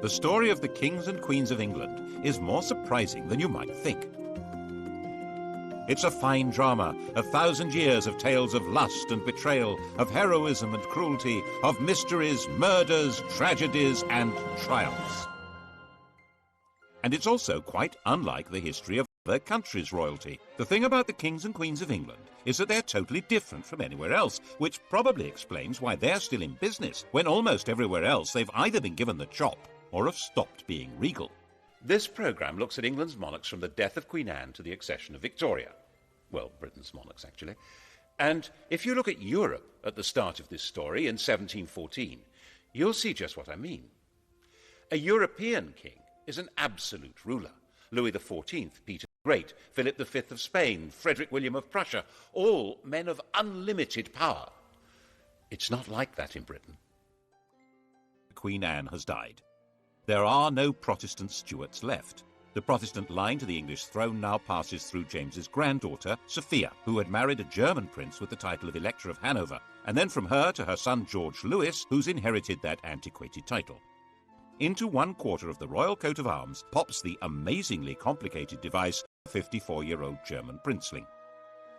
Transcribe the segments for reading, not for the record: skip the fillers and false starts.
The story of the kings and queens of England is more surprising than you might think. It's a fine drama, 1,000 years of tales of lust and betrayal, of heroism and cruelty, of mysteries, murders, tragedies, and triumphs. And it's also quite unlike the history of other countries' royalty. The thing about the kings and queens of England is that they're totally different from anywhere else, which probably explains why they're still in business when almost everywhere else they've either been given the chop or have stopped being regal. This programme looks at England's monarchs from the death of Queen Anne to the accession of Victoria. Well, Britain's monarchs, actually. And if you look at Europe at the start of this story in 1714, you'll see just what I mean. A European king is an absolute ruler. Louis XIV, Peter the Great, Philip V of Spain, Frederick William of Prussia, all men of unlimited power. It's not like that in Britain. Queen Anne has died. There are no Protestant Stuarts left. The Protestant line to the English throne now passes through James's granddaughter, Sophia, who had married a German prince with the title of Elector of Hanover, and then from her to her son George Louis, who's inherited that antiquated title. Into one quarter of the royal coat of arms pops the amazingly complicated device of a 54-year-old German princeling.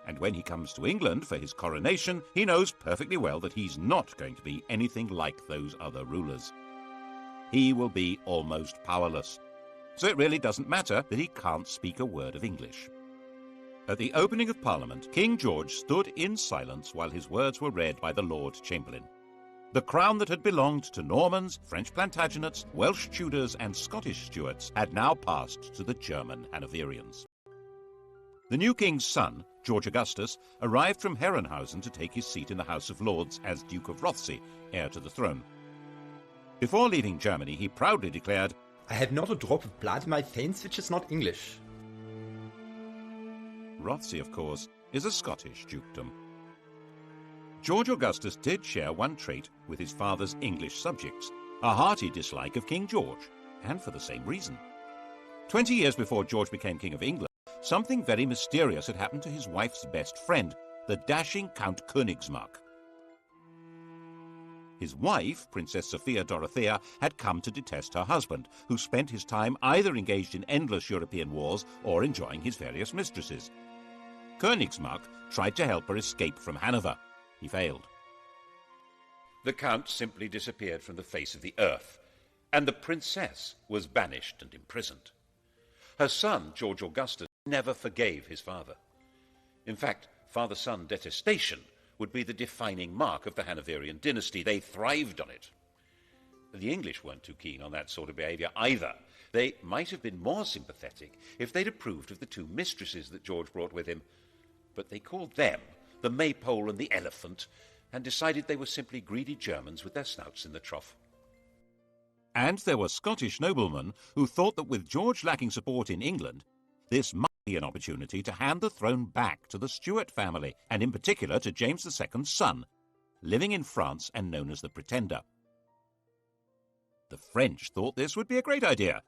And when he comes to England for his coronation, he knows perfectly well that he's not going to be anything like those other rulers. He will be almost powerless. So it really doesn't matter that he can't speak a word of English. At the opening of Parliament, King George stood in silence while his words were read by the Lord Chamberlain. The crown that had belonged to Normans, French Plantagenets, Welsh Tudors and Scottish Stuarts had now passed to the German Hanoverians. The new king's son, George Augustus, arrived from Herrenhausen to take his seat in the House of Lords as Duke of Rothesay, heir to the throne. Before leaving Germany, he proudly declared, "I had not a drop of blood in my veins which is not English." Rothesay, of course, is a Scottish dukedom. George Augustus did share one trait with his father's English subjects, a hearty dislike of King George, and for the same reason. 20 years before George became King of England, something very mysterious had happened to his wife's best friend, the dashing Count Königsmarck. His wife, Princess Sophia Dorothea, had come to detest her husband, who spent his time either engaged in endless European wars or enjoying his various mistresses. Königsmarck tried to help her escape from Hanover. He failed. The Count simply disappeared from the face of the earth, and the princess was banished and imprisoned. Her son, George Augustus, never forgave his father. In fact, father-son detestation would be the defining mark of the Hanoverian dynasty. They thrived on it. The English weren't too keen on that sort of behaviour either. They might have been more sympathetic if they'd approved of the two mistresses that George brought with him, but they called them the Maypole and the Elephant, and decided they were simply greedy Germans with their snouts in the trough. And there were Scottish noblemen who thought that with George lacking support in England, this might be an opportunity to hand the throne back to the Stuart family, and in particular to James II's son, living in France and known as the Pretender. The French thought this would be a great idea.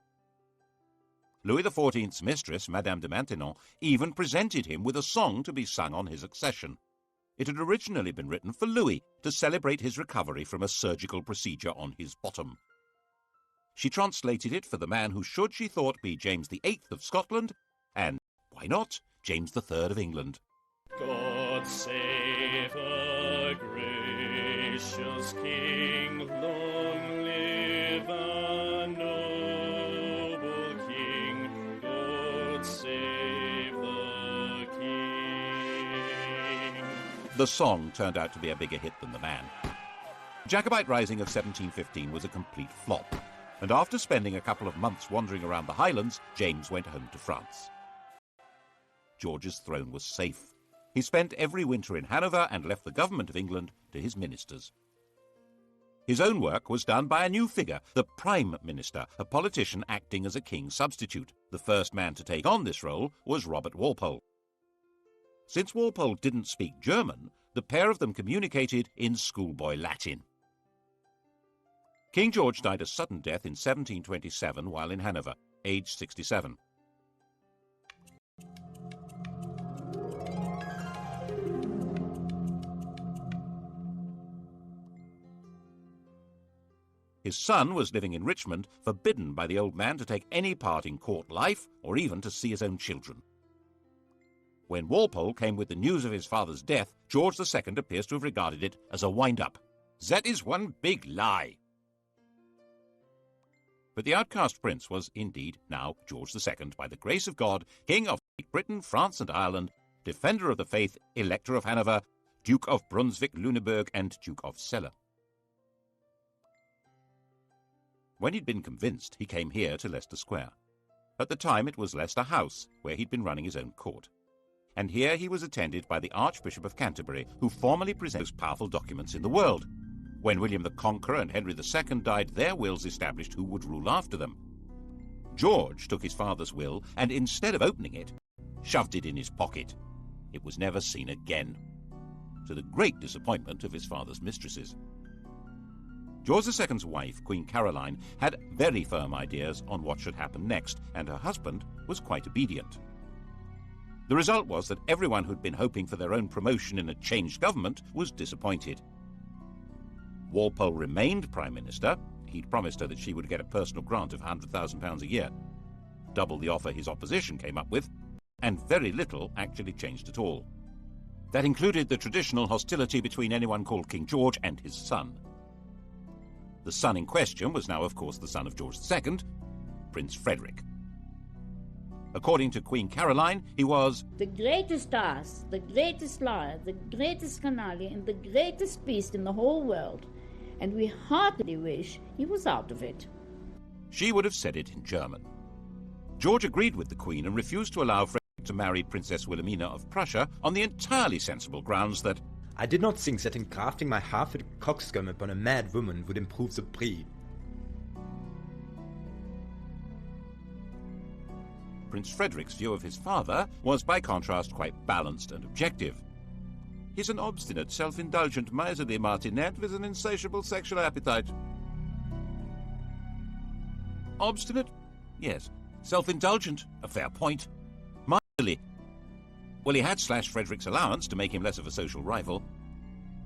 Louis XIV's mistress, Madame de Maintenon, even presented him with a song to be sung on his accession. It had originally been written for Louis to celebrate his recovery from a surgical procedure on his bottom. She translated it for the man who should, she thought, be James VIII of Scotland, and, why not, James III of England. God save a gracious King, long live a noble King, God save the King. The song turned out to be a bigger hit than the man. The Jacobite Rising of 1715 was a complete flop, and after spending a couple of months wandering around the Highlands, James went home to France. George's throne was safe. He spent every winter in Hanover and left the government of England to his ministers. His own work was done by a new figure, the Prime Minister, a politician acting as a king's substitute. The first man to take on this role was Robert Walpole. Since Walpole didn't speak German, the pair of them communicated in schoolboy Latin. King George died a sudden death in 1727 while in Hanover, aged 67. His son was living in Richmond, forbidden by the old man to take any part in court life or even to see his own children. When Walpole came with the news of his father's death, George II appears to have regarded it as a wind-up. "That is one big lie." But the outcast prince was indeed now George II, by the grace of God, King of Great Britain, France and Ireland, Defender of the Faith, Elector of Hanover, Duke of Brunswick-Lüneburg and Duke of Celle. When he'd been convinced, he came here to Leicester Square. At the time it was Leicester House, where he'd been running his own court. And here he was attended by the Archbishop of Canterbury, who formally presented the most powerful documents in the world. When William the Conqueror and Henry II died, their wills established who would rule after them. George took his father's will and, instead of opening it, shoved it in his pocket. It was never seen again, to the great disappointment of his father's mistresses. George II's wife, Queen Caroline, had very firm ideas on what should happen next, and her husband was quite obedient. The result was that everyone who'd been hoping for their own promotion in a changed government was disappointed. Walpole remained Prime Minister. He'd promised her that she would get a personal grant of £100,000 a year, double the offer his opposition came up with, and very little actually changed at all. That included the traditional hostility between anyone called King George and his son. The son in question was now, of course, the son of George II, Prince Frederick. According to Queen Caroline, he was the greatest ass, the greatest liar, the greatest canaille, and the greatest beast in the whole world, and we heartily wish he was out of it. She would have said it in German. George agreed with the Queen and refused to allow Frederick to marry Princess Wilhelmina of Prussia on the entirely sensible grounds that I did not think that engrafting my half-witted coxcomb upon a mad woman would improve the breed. Prince Frederick's view of his father was, by contrast, quite balanced and objective. He's an obstinate, self-indulgent, miserly martinet with an insatiable sexual appetite. Obstinate? Yes. Self-indulgent? A fair point. Miserly? Well, he had slashed Frederick's allowance to make him less of a social rival.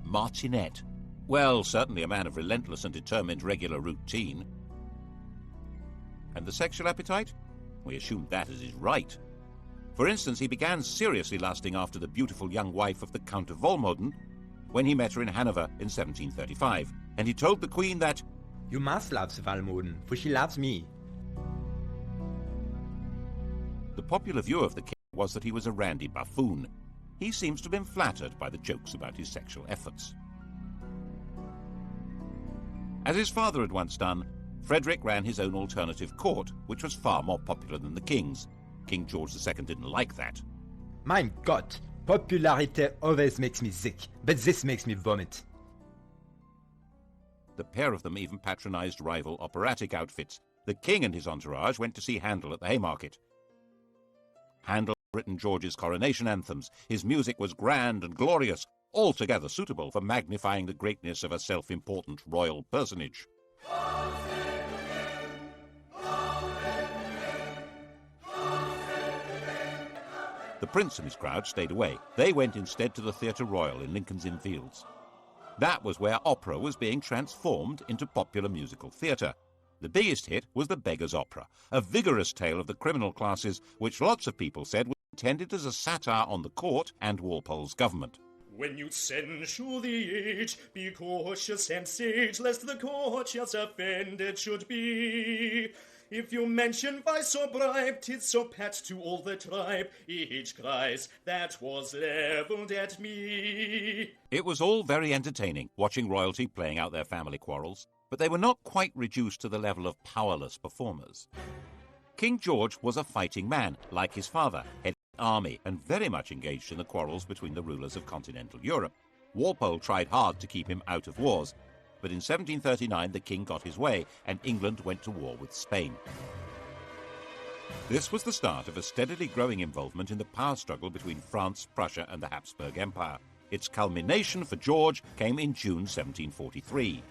Martinet? Well, certainly a man of relentless and determined regular routine. And the sexual appetite? We assumed that as his right. For instance, he began seriously lusting after the beautiful young wife of the Count of Volmoden when he met her in Hanover in 1735, and he told the Queen that, "You must love the Volmoden, for she loves me." The popular view of the king was that he was a randy buffoon. He seems to have been flattered by the jokes about his sexual efforts. As his father had once done, Frederick ran his own alternative court, which was far more popular than the king's. King George II didn't like that. Mein Gott, popularity always makes me sick, but this makes me vomit. The pair of them even patronized rival operatic outfits. The king and his entourage went to see Handel at the Haymarket. Handel had written George's coronation anthems. His music was grand and glorious, altogether suitable for magnifying the greatness of a self-important royal personage. The prince and his crowd stayed away. They went instead to the Theatre Royal in Lincoln's Inn Fields. That was where opera was being transformed into popular musical theatre. The biggest hit was The Beggar's Opera, a vigorous tale of the criminal classes, which lots of people said was intended as a satire on the court and Walpole's government. When you censure the age, be cautious and sage, lest the courtiers offended should be. If you mention vice or bribe, 'tis so pat to all the tribe, each cries, that was levelled at me. It was all very entertaining, watching royalty playing out their family quarrels, but they were not quite reduced to the level of powerless performers. King George was a fighting man, like his father, head of the army, and very much engaged in the quarrels between the rulers of continental Europe. Walpole tried hard to keep him out of wars, but in 1739 the king got his way and England went to war with Spain. This was the start of a steadily growing involvement in the power struggle between France, Prussia and the Habsburg Empire. Its culmination for George came in June 1743.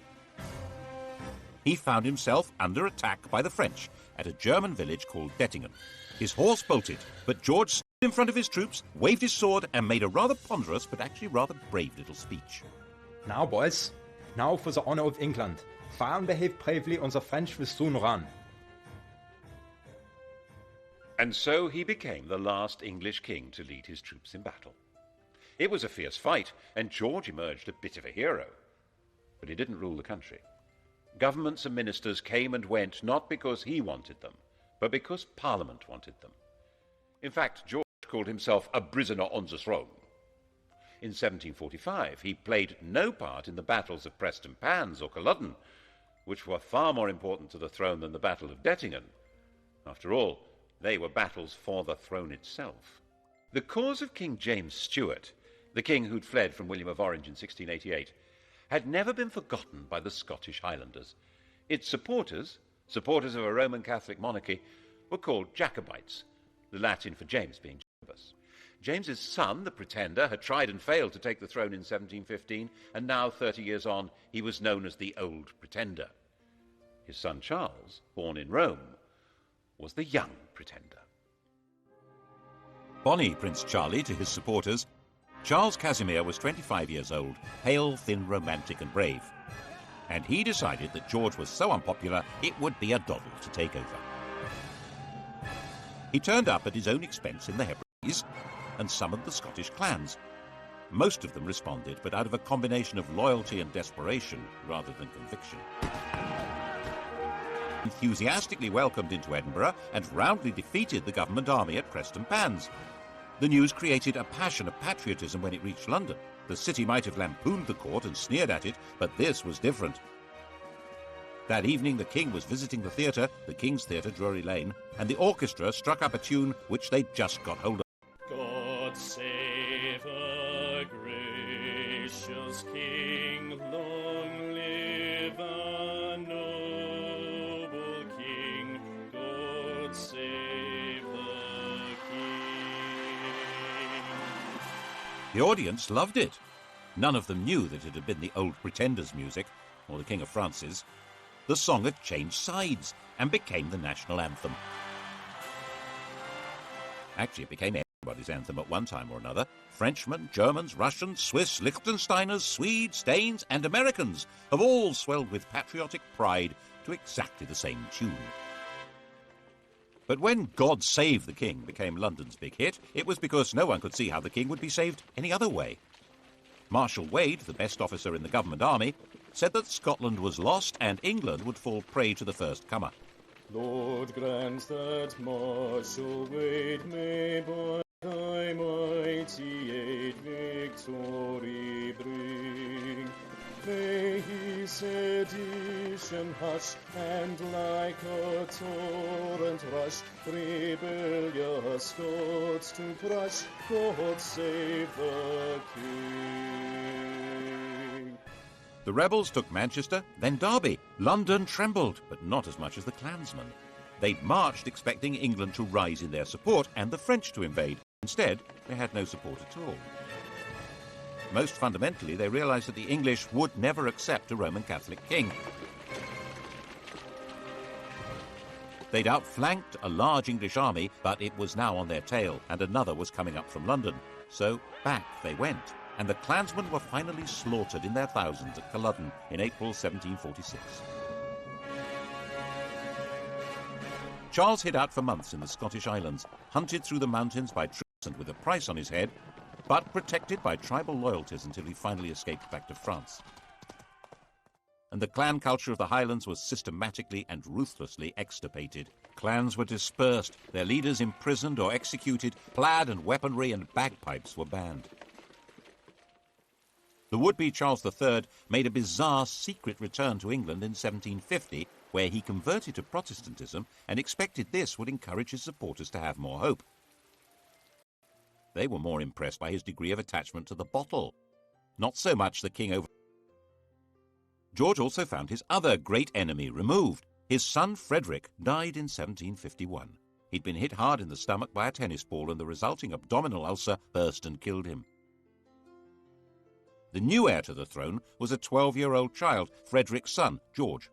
He found himself under attack by the French at a German village called Dettingen. His horse bolted, but George stood in front of his troops, waved his sword and made a rather ponderous but actually rather brave little speech. Now, boys, now for the honor of England. Fire and behave bravely, and the French will soon run. And so he became the last English king to lead his troops in battle. It was a fierce fight, and George emerged a bit of a hero. But he didn't rule the country. Governments and ministers came and went not because he wanted them, but because Parliament wanted them. In fact, George called himself a prisoner on the throne. In 1745, he played no part in the battles of Prestonpans or Culloden, which were far more important to the throne than the Battle of Dettingen. After all, they were battles for the throne itself. The cause of King James Stuart, the king who'd fled from William of Orange in 1688, had never been forgotten by the Scottish Highlanders. Its supporters of a Roman Catholic monarchy, were called Jacobites, the Latin for James being Jacobus. James's son, the Pretender, had tried and failed to take the throne in 1715, and now, 30 years on, he was known as the Old Pretender. His son Charles, born in Rome, was the Young Pretender. Bonnie Prince Charlie to his supporters, Charles Casimir was 25 years old, pale, thin, romantic and brave. And he decided that George was so unpopular it would be a doddle to take over. He turned up at his own expense in the Hebrides and summoned the Scottish clans. Most of them responded, but out of a combination of loyalty and desperation rather than conviction. Enthusiastically welcomed into Edinburgh and roundly defeated the government army at Prestonpans. The news created a passion of patriotism when it reached London. The city might have lampooned the court and sneered at it, but this was different. That evening the king was visiting the theatre, the King's Theatre, Drury Lane, and the orchestra struck up a tune which they'd just got hold of. God save a gracious king, long live a noble king, God save the king. The audience loved it. None of them knew that it had been the Old Pretender's music, or the King of France's. The song had changed sides and became the national anthem. Actually, it became everybody's anthem at one time or another. Frenchmen, Germans, Russians, Swiss, Liechtensteiners, Swedes, Danes, and Americans have all swelled with patriotic pride to exactly the same tune. But when God Save the King became London's big hit, it was because no one could see how the king would be saved any other way. Marshal Wade, the best officer in the government army, said that Scotland was lost and England would fall prey to the first comer. Lord, grant that Marshal Wade may by thy mighty aid victory bring. May he sedition hush, and like a torrent rush, rebellious Scots to crush. God save the King. The rebels took Manchester, then Derby. London trembled, but not as much as the clansmen. They'd marched expecting England to rise in their support and the French to invade. Instead, they had no support at all. Most fundamentally, they realized that the English would never accept a Roman Catholic king. They'd outflanked a large English army, but it was now on their tail, and another was coming up from London. So back they went, and the clansmen were finally slaughtered in their thousands at Culloden in April 1746. Charles hid out for months in the Scottish Islands, hunted through the mountains by troops and with a price on his head, but protected by tribal loyalties until he finally escaped back to France. And the clan culture of the Highlands was systematically and ruthlessly extirpated. Clans were dispersed, their leaders imprisoned or executed, plaid and weaponry and bagpipes were banned. The would-be Charles III made a bizarre secret return to England in 1750, where he converted to Protestantism and expected this would encourage his supporters to have more hope. They were more impressed by his degree of attachment to the bottle, not so much the king over. George also found his other great enemy removed. His son Frederick died in 1751. He'd been hit hard in the stomach by a tennis ball, and the resulting abdominal ulcer burst and killed him. The new heir to the throne was a 12-year-old child, Frederick's son, George.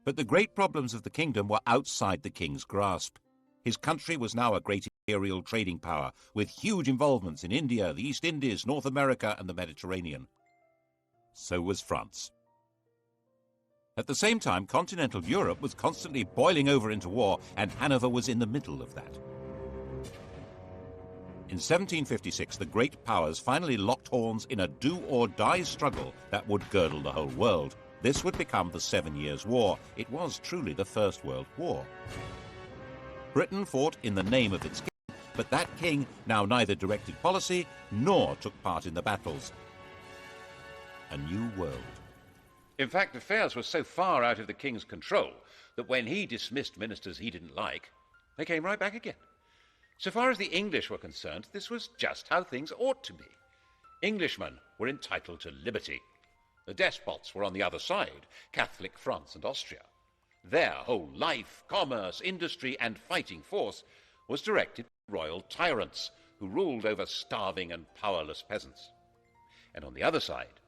But the great problems of the kingdom were outside the king's grasp. His country was now a great imperial trading power, with huge involvements in India, the East Indies, North America, and the Mediterranean. So was France. At the same time, continental Europe was constantly boiling over into war, and Hanover was in the middle of that. In 1756, the great powers finally locked horns in a do-or-die struggle that would girdle the whole world. This would become the 7 Years' War. It was truly the First World War. Britain fought in the name of its king, but that king now neither directed policy nor took part in the battles. A new world. In fact, affairs were so far out of the king's control that when he dismissed ministers he didn't like, they came right back again. So far as the English were concerned, this was just how things ought to be. Englishmen were entitled to liberty. The despots were on the other side, Catholic France and Austria. Their whole life, commerce, industry, and fighting force was directed at royal tyrants who ruled over starving and powerless peasants. And on the other side,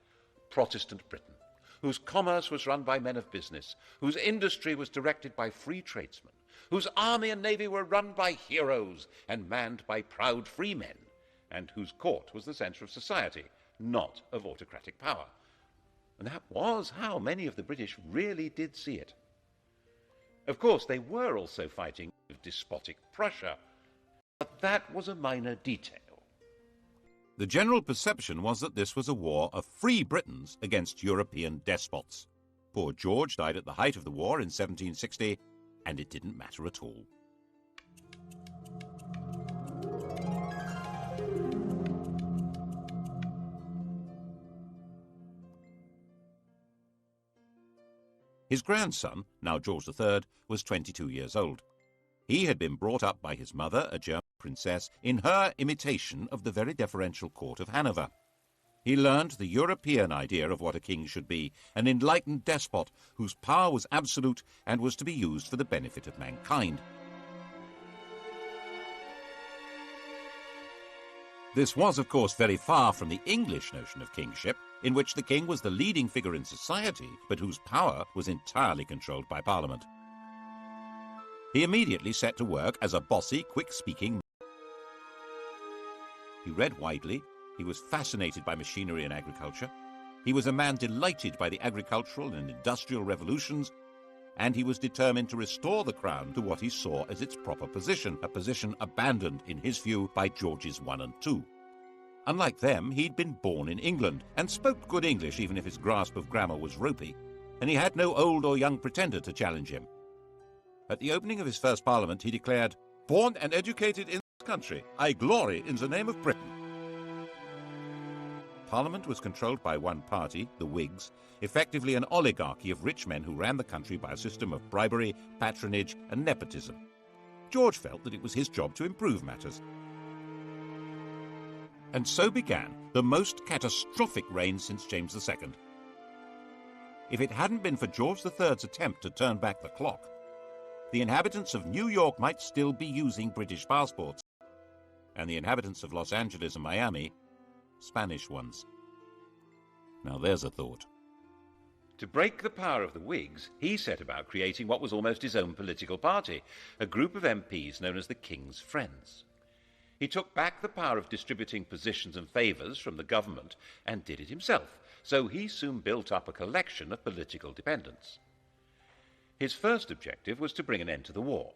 Protestant Britain, whose commerce was run by men of business, whose industry was directed by free tradesmen, whose army and navy were run by heroes and manned by proud free men, and whose court was the centre of society, not of autocratic power. And that was how many of the British really did see it. Of course, they were also fighting with despotic Prussia, but that was a minor detail. The general perception was that this was a war of free Britons against European despots. Poor George died at the height of the war in 1760, and it didn't matter at all. His grandson, now George III, was 22 years old. He had been brought up by his mother, a German princess, in her imitation of the very deferential court of Hanover. He learned the European idea of what a king should be, an enlightened despot whose power was absolute and was to be used for the benefit of mankind. This was, of course, very far from the English notion of kingship, in which the king was the leading figure in society, but whose power was entirely controlled by Parliament. He immediately set to work as a bossy, quick-speaking man. He read widely. He was fascinated by machinery and agriculture. He was a man delighted by the agricultural and industrial revolutions, and he was determined to restore the crown to what he saw as its proper position, a position abandoned, in his view, by Georges I and II. Unlike them, he'd been born in England and spoke good English, even if his grasp of grammar was ropey, and he had no old or young pretender to challenge him. At the opening of his first parliament, he declared, "Born and educated in this country, I glory in the name of Britain." Parliament was controlled by one party, the Whigs, effectively an oligarchy of rich men who ran the country by a system of bribery, patronage, and nepotism. George felt that it was his job to improve matters. And so began the most catastrophic reign since James II. If it hadn't been for George III's attempt to turn back the clock, the inhabitants of New York might still be using British passports, and the inhabitants of Los Angeles and Miami, Spanish ones. Now there's a thought. To break the power of the Whigs, he set about creating what was almost his own political party, a group of MPs known as the King's Friends. He took back the power of distributing positions and favours from the government and did it himself, so he soon built up a collection of political dependents. His first objective was to bring an end to the war.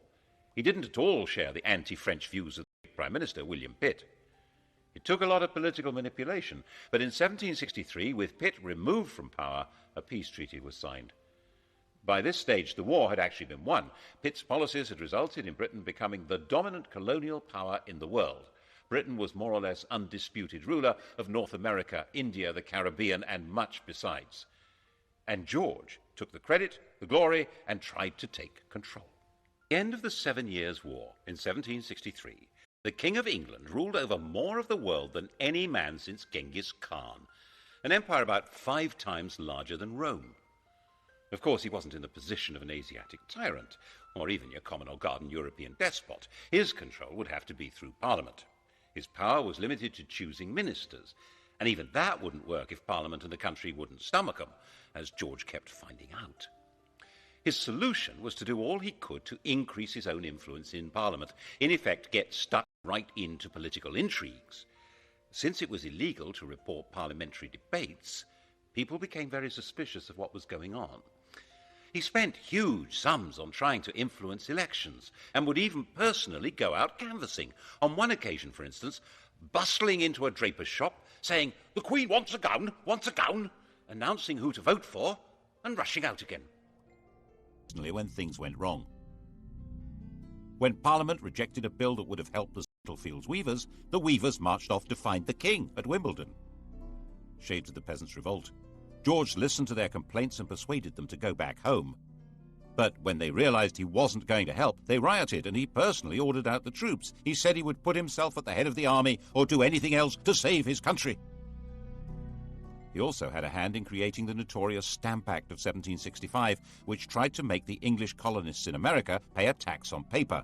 He didn't at all share the anti-French views of the Prime Minister, William Pitt. It took a lot of political manipulation, but in 1763, with Pitt removed from power, a peace treaty was signed. By this stage, the war had actually been won. Pitt's policies had resulted in Britain becoming the dominant colonial power in the world. Britain was more or less undisputed ruler of North America, India, the Caribbean, and much besides. And George took the credit, the glory, and tried to take control. At the end of the 7 Years' War, in 1763, the King of England ruled over more of the world than any man since Genghis Khan, an empire about 5 times larger than Rome. Of course, he wasn't in the position of an Asiatic tyrant, or even your common or garden European despot. His control would have to be through Parliament. His power was limited to choosing ministers, and even that wouldn't work if Parliament and the country wouldn't stomach them, as George kept finding out. His solution was to do all he could to increase his own influence in Parliament, in effect get stuck right into political intrigues. Since it was illegal to report parliamentary debates, people became very suspicious of what was going on. He spent huge sums on trying to influence elections and would even personally go out canvassing. On one occasion, for instance, bustling into a draper's shop, saying, "The Queen wants a gown," announcing who to vote for, and rushing out again. When things went wrong. When Parliament rejected a bill that would have helped the Spitalfields weavers, the weavers marched off to find the king at Wimbledon. Shades of the Peasants' Revolt. George listened to their complaints and persuaded them to go back home. But when they realized he wasn't going to help, they rioted, and he personally ordered out the troops. He said he would put himself at the head of the army or do anything else to save his country. He also had a hand in creating the notorious Stamp Act of 1765, which tried to make the English colonists in America pay a tax on paper.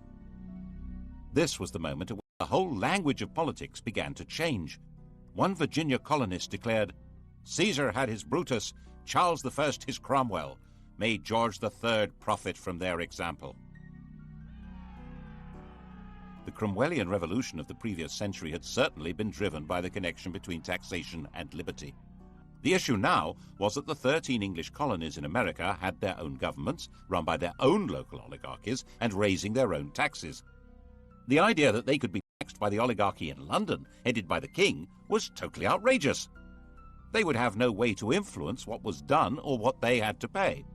This was the moment at which the whole language of politics began to change. One Virginia colonist declared, "Caesar had his Brutus, Charles I his Cromwell. May George III profit from their example." The Cromwellian revolution of the previous century had certainly been driven by the connection between taxation and liberty. The issue now was that the 13 English colonies in America had their own governments, run by their own local oligarchies, and raising their own taxes. The idea that they could be taxed by the oligarchy in London, headed by the king, was totally outrageous. They would have no way to influence what was done or what they had to pay.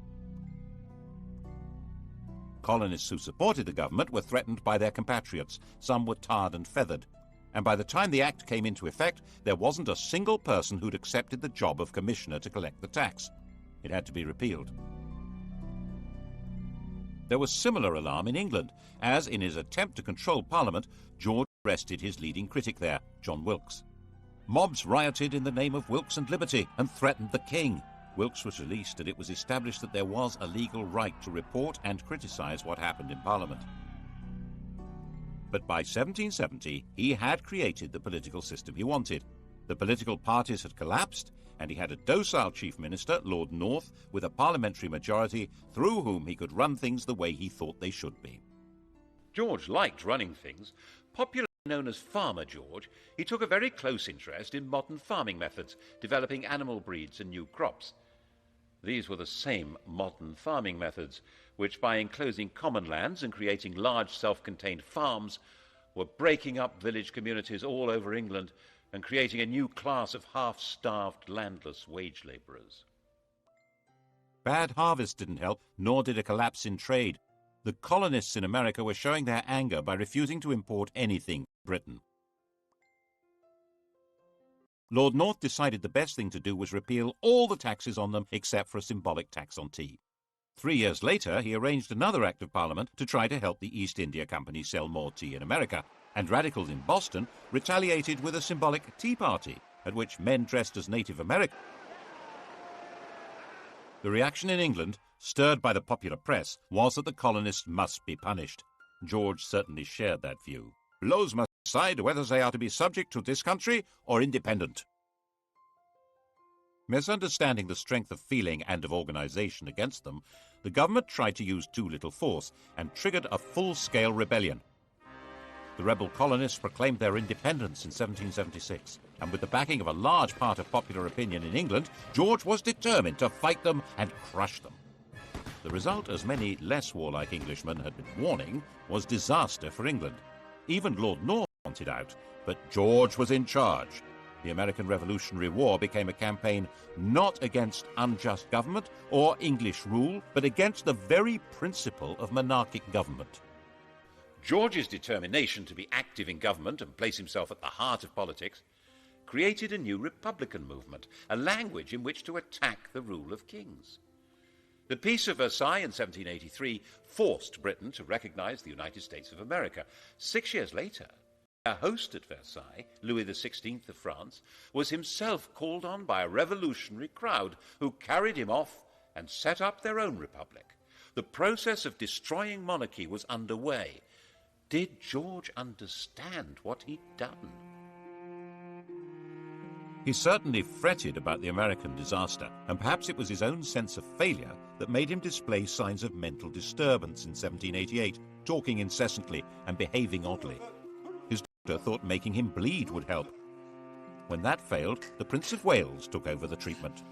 Colonists who supported the government were threatened by their compatriots. Some were tarred and feathered. And by the time the act came into effect, there wasn't a single person who'd accepted the job of commissioner to collect the tax. It had to be repealed. There was similar alarm in England, as in his attempt to control Parliament, George arrested his leading critic there, John Wilkes. Mobs rioted in the name of Wilkes and liberty and threatened the king. Wilkes was released, and it was established that there was a legal right to report and criticize what happened in Parliament. But by 1770, he had created the political system he wanted. The political parties had collapsed, and he had a docile chief minister, Lord North, with a parliamentary majority through whom he could run things the way he thought they should be. George liked running things. Popularly known as Farmer George, he took a very close interest in modern farming methods, developing animal breeds and new crops. These were the same modern farming methods which, by enclosing common lands and creating large self-contained farms, were breaking up village communities all over England and creating a new class of half-starved, landless wage labourers. Bad harvests didn't help, nor did a collapse in trade. The colonists in America were showing their anger by refusing to import anything from Britain. Lord North decided the best thing to do was repeal all the taxes on them except for a symbolic tax on tea. 3 years later, he arranged another act of Parliament to try to help the East India Company sell more tea in America, and radicals in Boston retaliated with a symbolic tea party, at which men dressed as Native Americans. The reaction in England, stirred by the popular press, was that the colonists must be punished. George certainly shared that view. Laws must decide whether they are to be subject to this country or independent. Misunderstanding the strength of feeling and of organization against them, the government tried to use too little force and triggered a full-scale rebellion. The rebel colonists proclaimed their independence in 1776, and with the backing of a large part of popular opinion in England, George was determined to fight them and crush them. The result, as many less warlike Englishmen had been warning, was disaster for England. Even Lord North wanted out, but George was in charge. The American Revolutionary War became a campaign not against unjust government or English rule, but against the very principle of monarchic government. George's determination to be active in government and place himself at the heart of politics created a new republican movement, a language in which to attack the rule of kings. The Peace of Versailles in 1783 forced Britain to recognize the United States of America. 6 years later, our host at Versailles, Louis XVI of France, was himself called on by a revolutionary crowd who carried him off and set up their own republic. The process of destroying monarchy was underway. Did George understand what he'd done? He certainly fretted about the American disaster, and perhaps it was his own sense of failure that made him display signs of mental disturbance in 1788, talking incessantly and behaving oddly. His doctor thought making him bleed would help. When that failed, the Prince of Wales took over the treatment.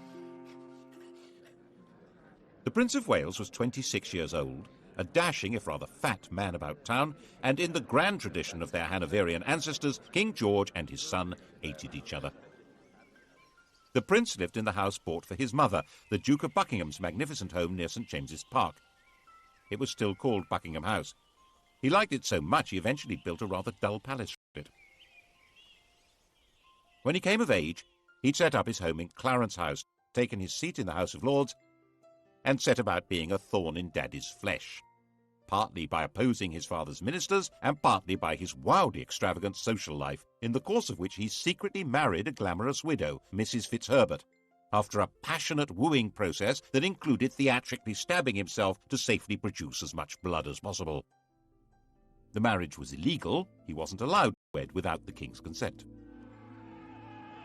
The Prince of Wales was 26 years old, a dashing if rather fat man about town, and in the grand tradition of their Hanoverian ancestors, King George and his son hated each other. The prince lived in the house bought for his mother, the Duke of Buckingham's magnificent home near St James's Park. It was still called Buckingham House. He liked it so much he eventually built a rather dull palace around it. When he came of age, he'd set up his home in Clarence House, taken his seat in the House of Lords, and set about being a thorn in Daddy's flesh, partly by opposing his father's ministers and partly by his wildly extravagant social life, in the course of which he secretly married a glamorous widow, Mrs. Fitzherbert, after a passionate wooing process that included theatrically stabbing himself to safely produce as much blood as possible. The marriage was illegal. He wasn't allowed to wed without the king's consent.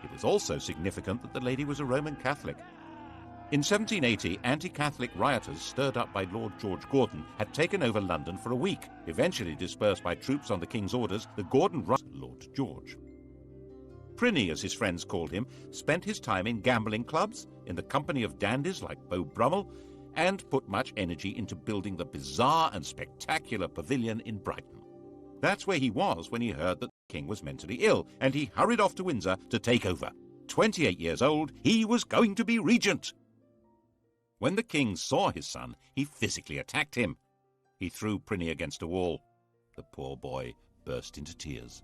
It was also significant that the lady was a Roman Catholic. In 1780, anti-Catholic rioters stirred up by Lord George Gordon had taken over London for a week. Eventually dispersed by troops on the king's orders, the Gordon Lord George. Prinny, as his friends called him, spent his time in gambling clubs, in the company of dandies like Beau Brummel, and put much energy into building the bizarre and spectacular pavilion in Brighton. That's where he was when he heard that the king was mentally ill, and he hurried off to Windsor to take over. 28 years old, he was going to be regent. When the king saw his son, he physically attacked him. He threw Prinny against a wall. The poor boy burst into tears.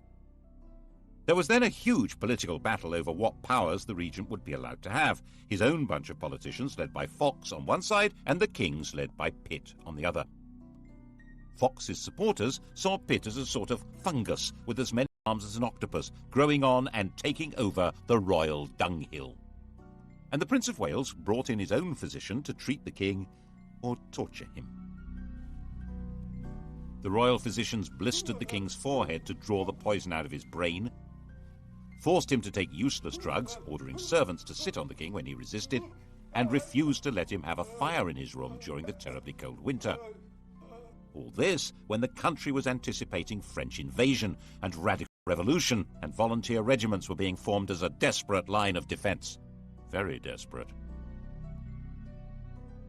There was then a huge political battle over what powers the regent would be allowed to have. His own bunch of politicians led by Fox on one side and the king's led by Pitt on the other. Fox's supporters saw Pitt as a sort of fungus with as many arms as an octopus, growing on and taking over the royal dunghill. And the Prince of Wales brought in his own physician to treat the king or torture him. The royal physicians blistered the king's forehead to draw the poison out of his brain, forced him to take useless drugs, ordering servants to sit on the king when he resisted, and refused to let him have a fire in his room during the terribly cold winter. All this when the country was anticipating French invasion and radical revolution, and volunteer regiments were being formed as a desperate line of defense. Very desperate.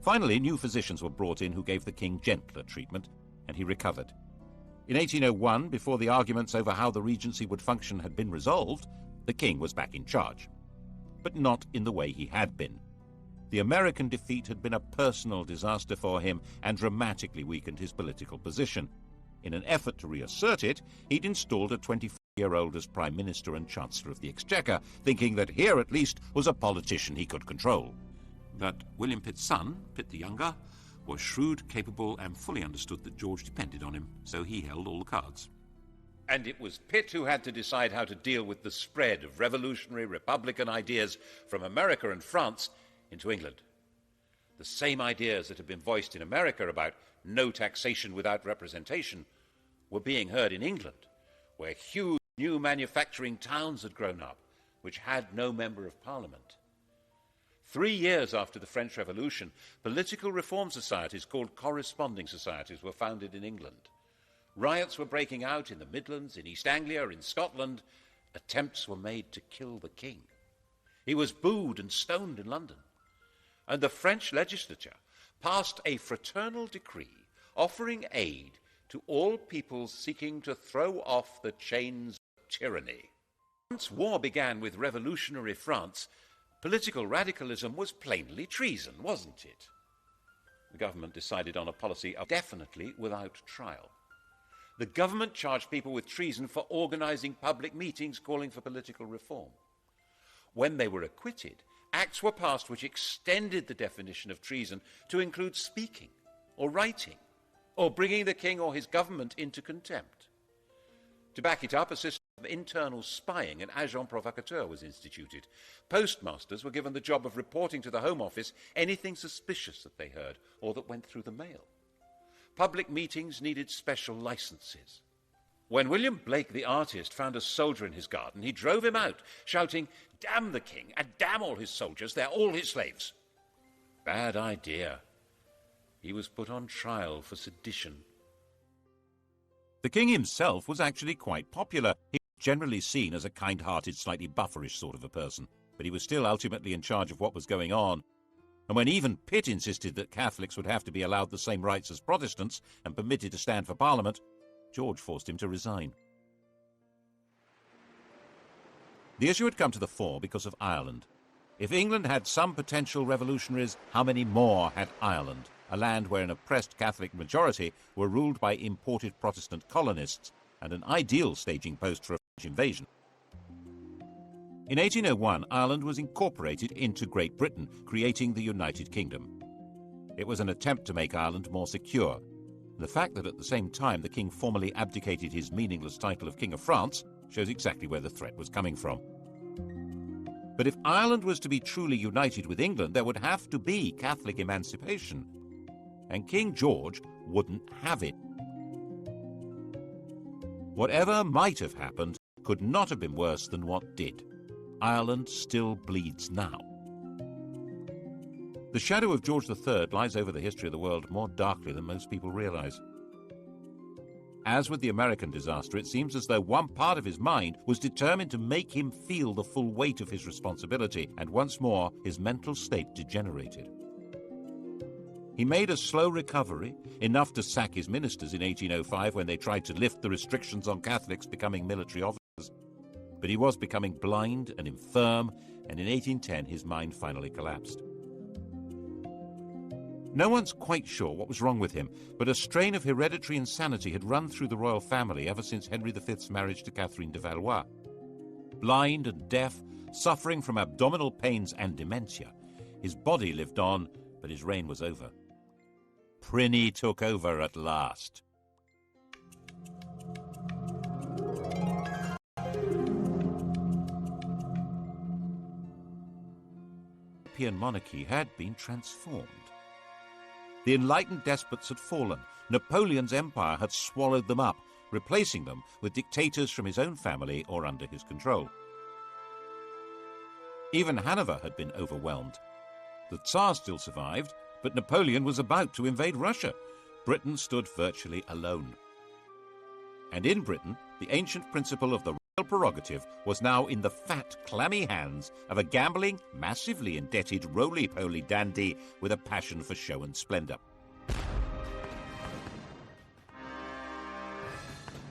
Finally, new physicians were brought in who gave the king gentler treatment, and he recovered. In 1801, before the arguments over how the regency would function had been resolved, the king was back in charge. But not in the way he had been. The American defeat had been a personal disaster for him and dramatically weakened his political position. In an effort to reassert it, he'd installed a 24-year-old as Prime Minister and Chancellor of the Exchequer, thinking that here at least was a politician he could control. But William Pitt's son, Pitt the Younger, was shrewd, capable, and fully understood that George depended on him, so he held all the cards. And it was Pitt who had to decide how to deal with the spread of revolutionary Republican ideas from America and France into England. The same ideas that had been voiced in America about no taxation without representation were being heard in England, where huge new manufacturing towns had grown up, which had no member of Parliament. 3 years after the French Revolution, political reform societies called corresponding societies were founded in England. Riots were breaking out in the Midlands, in East Anglia, in Scotland. Attempts were made to kill the king. He was booed and stoned in London. And the French legislature passed a fraternal decree offering aid to all peoples seeking to throw off the chains of tyranny. Once war began with revolutionary France, political radicalism was plainly treason, wasn't it? The government decided on a policy of definitely without trial. The government charged people with treason for organizing public meetings calling for political reform. When they were acquitted, acts were passed which extended the definition of treason to include speaking or writing or bringing the king or his government into contempt. To back it up, a system of internal spying, an agent provocateur, was instituted. Postmasters were given the job of reporting to the Home Office anything suspicious that they heard or that went through the mail. Public meetings needed special licenses. When William Blake, the artist, found a soldier in his garden, he drove him out, shouting, "Damn the king and damn all his soldiers, they're all his slaves." Bad idea. He was put on trial for sedition. The king himself was actually quite popular. He was generally seen as a kind-hearted, slightly bufferish sort of a person, but he was still ultimately in charge of what was going on. And when even Pitt insisted that Catholics would have to be allowed the same rights as Protestants and permitted to stand for Parliament, George forced him to resign. The issue had come to the fore because of Ireland. If England had some potential revolutionaries, how many more had Ireland, a land where an oppressed Catholic majority were ruled by imported Protestant colonists, and an ideal staging post for a French invasion? In 1801, Ireland was incorporated into Great Britain, creating the United Kingdom. It was an attempt to make Ireland more secure. The fact that at the same time the king formally abdicated his meaningless title of King of France shows exactly where the threat was coming from. But if Ireland was to be truly united with England, there would have to be Catholic emancipation. And King George wouldn't have it. Whatever might have happened could not have been worse than what did. Ireland still bleeds now. The shadow of George III lies over the history of the world more darkly than most people realize. As with the American disaster, it seems as though one part of his mind was determined to make him feel the full weight of his responsibility, and once more his mental state degenerated. He made a slow recovery, enough to sack his ministers in 1805 when they tried to lift the restrictions on Catholics becoming military officers. But he was becoming blind and infirm, and in 1810 his mind finally collapsed. No one's quite sure what was wrong with him, but a strain of hereditary insanity had run through the royal family ever since Henry V's marriage to Catherine de Valois. Blind and deaf, suffering from abdominal pains and dementia, his body lived on, but his reign was over. Prinny took over at last. The European monarchy had been transformed. The enlightened despots had fallen. Napoleon's empire had swallowed them up, replacing them with dictators from his own family or under his control. Even Hanover had been overwhelmed. The Tsar still survived, but Napoleon was about to invade Russia. Britain stood virtually alone. And in Britain, the ancient principle of the royal prerogative was now in the fat, clammy hands of a gambling, massively indebted, roly-poly dandy with a passion for show and splendor.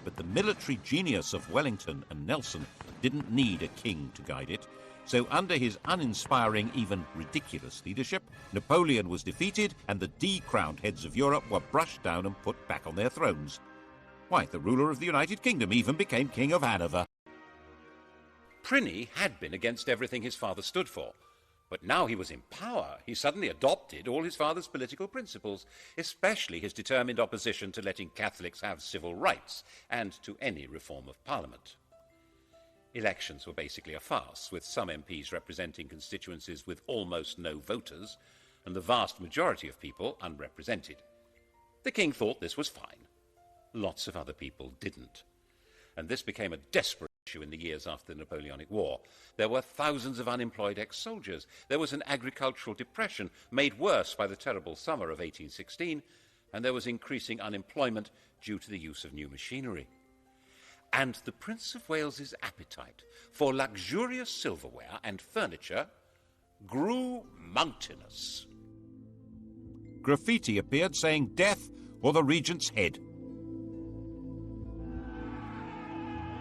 But the military genius of Wellington and Nelson didn't need a king to guide it. So under his uninspiring, even ridiculous leadership, Napoleon was defeated and the decrowned heads of Europe were brushed down and put back on their thrones. Why, the ruler of the United Kingdom even became King of Hanover. Prinny had been against everything his father stood for, but now he was in power. He suddenly adopted all his father's political principles, especially his determined opposition to letting Catholics have civil rights and to any reform of Parliament. Elections were basically a farce, with some MPs representing constituencies with almost no voters, and the vast majority of people unrepresented. The king thought this was fine. Lots of other people didn't. And this became a desperate issue in the years after the Napoleonic War. There were thousands of unemployed ex-soldiers. There was an agricultural depression made worse by the terrible summer of 1816, and there was increasing unemployment due to the use of new machinery. And the Prince of Wales's appetite for luxurious silverware and furniture grew mountainous. Graffiti appeared saying death or the regent's head.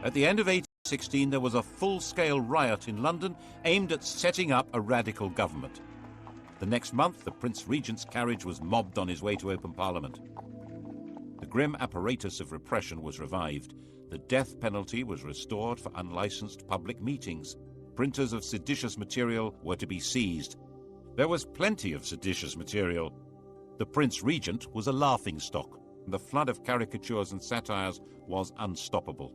At the end of 1816, there was a full-scale riot in London aimed at setting up a radical government. The next month, the Prince Regent's carriage was mobbed on his way to open Parliament. The grim apparatus of repression was revived. The death penalty was restored for unlicensed public meetings. Printers of seditious material were to be seized. There was plenty of seditious material. The Prince Regent was a laughingstock. The flood of caricatures and satires was unstoppable.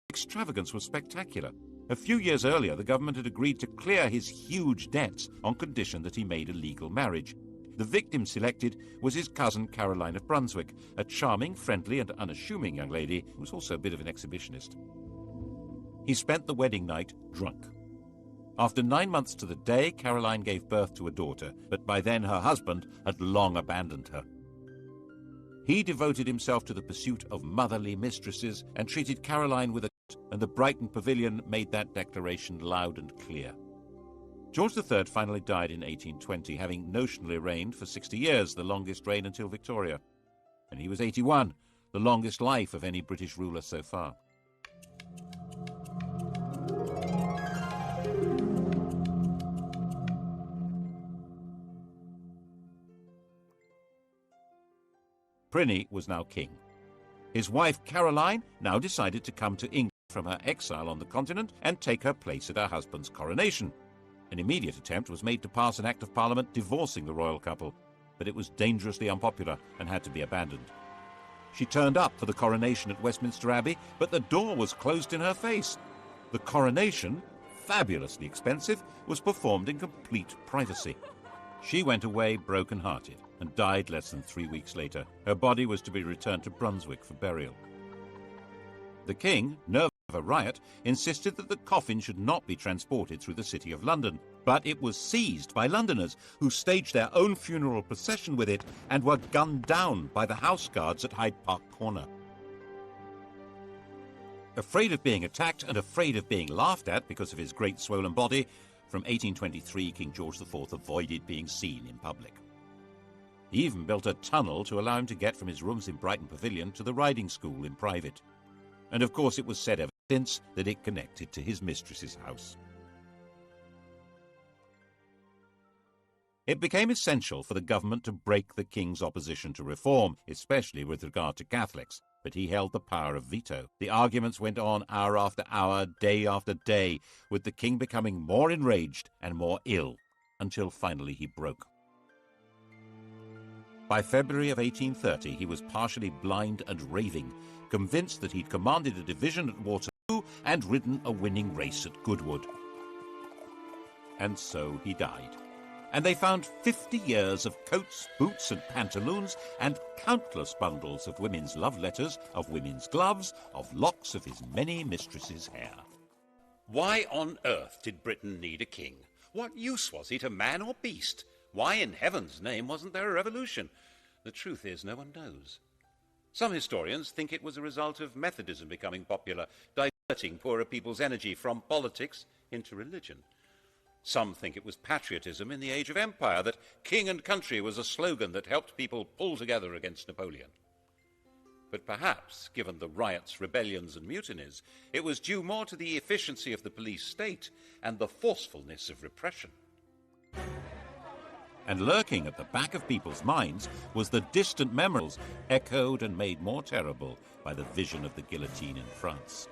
Extravagance was spectacular. A few years earlier, the government had agreed to clear his huge debts on condition that he made a legal marriage. The victim selected was his cousin Caroline of Brunswick, a charming, friendly and unassuming young lady who was also a bit of an exhibitionist. He spent the wedding night drunk. After 9 months to the day, Caroline gave birth to a daughter, but by then her husband had long abandoned her. He devoted himself to the pursuit of motherly mistresses and treated Caroline with a and the Brighton Pavilion made that declaration loud and clear. George III finally died in 1820, having notionally reigned for 60 years, the longest reign until Victoria. And he was 81, the longest life of any British ruler so far. Pliny was now king. His wife Caroline now decided to come to England from her exile on the continent and take her place at her husband's coronation. An immediate attempt was made to pass an Act of Parliament divorcing the royal couple, but it was dangerously unpopular and had to be abandoned. She turned up for the coronation at Westminster Abbey, but the door was closed in her face. The coronation, fabulously expensive, was performed in complete privacy. She went away broken-hearted and died less than 3 weeks later. Her body was to be returned to Brunswick for burial. The king, nervous of a riot, insisted that the coffin should not be transported through the city of London, but it was seized by Londoners, who staged their own funeral procession with it and were gunned down by the house guards at Hyde Park Corner. Afraid of being attacked and afraid of being laughed at because of his great swollen body, from 1823 King George IV avoided being seen in public. He even built a tunnel to allow him to get from his rooms in Brighton Pavilion to the riding school in private. And of course it was said ever since that it connected to his mistress's house. It became essential for the government to break the king's opposition to reform, especially with regard to Catholics, but he held the power of veto. The arguments went on hour after hour, day after day, with the king becoming more enraged and more ill, until finally he broke. By February of 1830, he was partially blind and raving, convinced that he'd commanded a division at Waterloo and ridden a winning race at Goodwood. And so he died. And they found 50 years of coats, boots and pantaloons, and countless bundles of women's love letters, of women's gloves, of locks of his many mistresses' hair. Why on earth did Britain need a king? What use was he to man or beast? Why in heaven's name wasn't there a revolution? The truth is, no one knows. Some historians think it was a result of Methodism becoming popular, diverting poorer people's energy from politics into religion. Some think it was patriotism in the age of empire, that king and country was a slogan that helped people pull together against Napoleon. But perhaps, given the riots, rebellions and mutinies, it was due more to the efficiency of the police state and the forcefulness of repression. And lurking at the back of people's minds was the distant memories, echoed and made more terrible by the vision of the guillotine in France.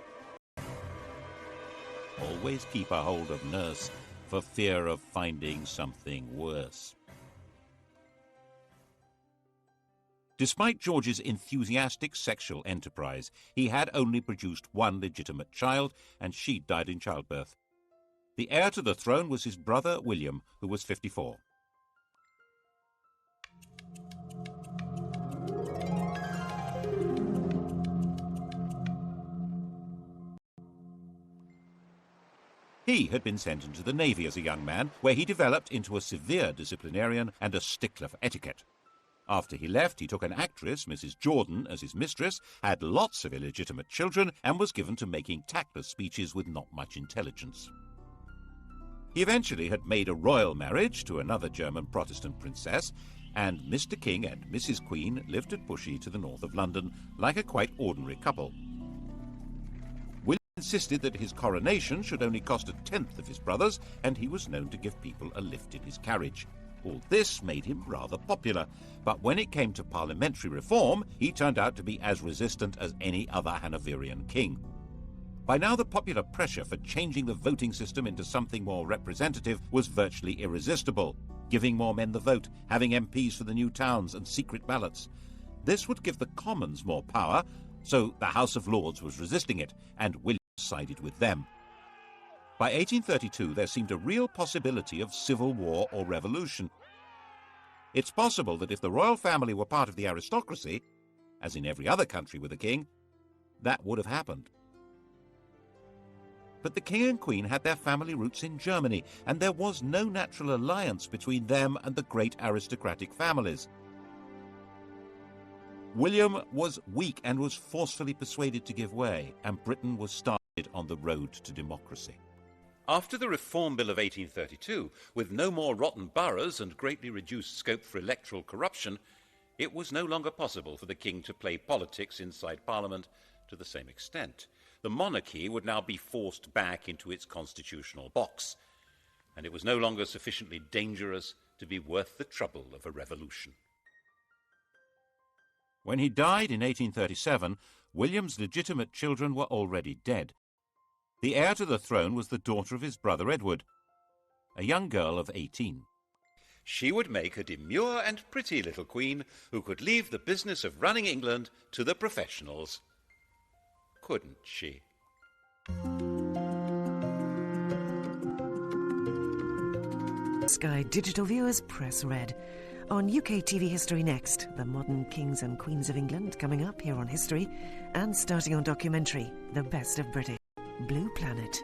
Always keep a hold of nurse, for fear of finding something worse. Despite George's enthusiastic sexual enterprise, he had only produced one legitimate child, and she died in childbirth. The heir to the throne was his brother William, who was 54. He had been sent into the Navy as a young man, where he developed into a severe disciplinarian and a stickler for etiquette. After he left, he took an actress, Mrs. Jordan, as his mistress, had lots of illegitimate children, and was given to making tactless speeches with not much intelligence. He eventually had made a royal marriage to another German Protestant princess, and Mr. King and Mrs. Queen lived at Bushey to the north of London, like a quite ordinary couple. Insisted that his coronation should only cost 1/10 of his brother's, and he was known to give people a lift in his carriage. All this made him rather popular, but when it came to parliamentary reform, he turned out to be as resistant as any other Hanoverian king. By now the popular pressure for changing the voting system into something more representative was virtually irresistible, giving more men the vote, having MPs for the new towns and secret ballots. This would give the Commons more power, so the House of Lords was resisting it, and William sided with them. By 1832, there seemed a real possibility of civil war or revolution. It's possible that if the royal family were part of the aristocracy, as in every other country with a king, that would have happened. But the king and queen had their family roots in Germany, and there was no natural alliance between them and the great aristocratic families. William was weak and was forcefully persuaded to give way, and Britain was started on the road to democracy. After the Reform Bill of 1832, with no more rotten boroughs and greatly reduced scope for electoral corruption, it was no longer possible for the king to play politics inside Parliament to the same extent. The monarchy would now be forced back into its constitutional box, and it was no longer sufficiently dangerous to be worth the trouble of a revolution. When he died in 1837, William's legitimate children were already dead. The heir to the throne was the daughter of his brother Edward, a young girl of 18. She would make a demure and pretty little queen who could leave the business of running England to the professionals. Couldn't she? Sky Digital viewers, press red. On UK TV History next, the modern kings and queens of England coming up here on History, and starting on documentary, The Best of British. Blue Planet.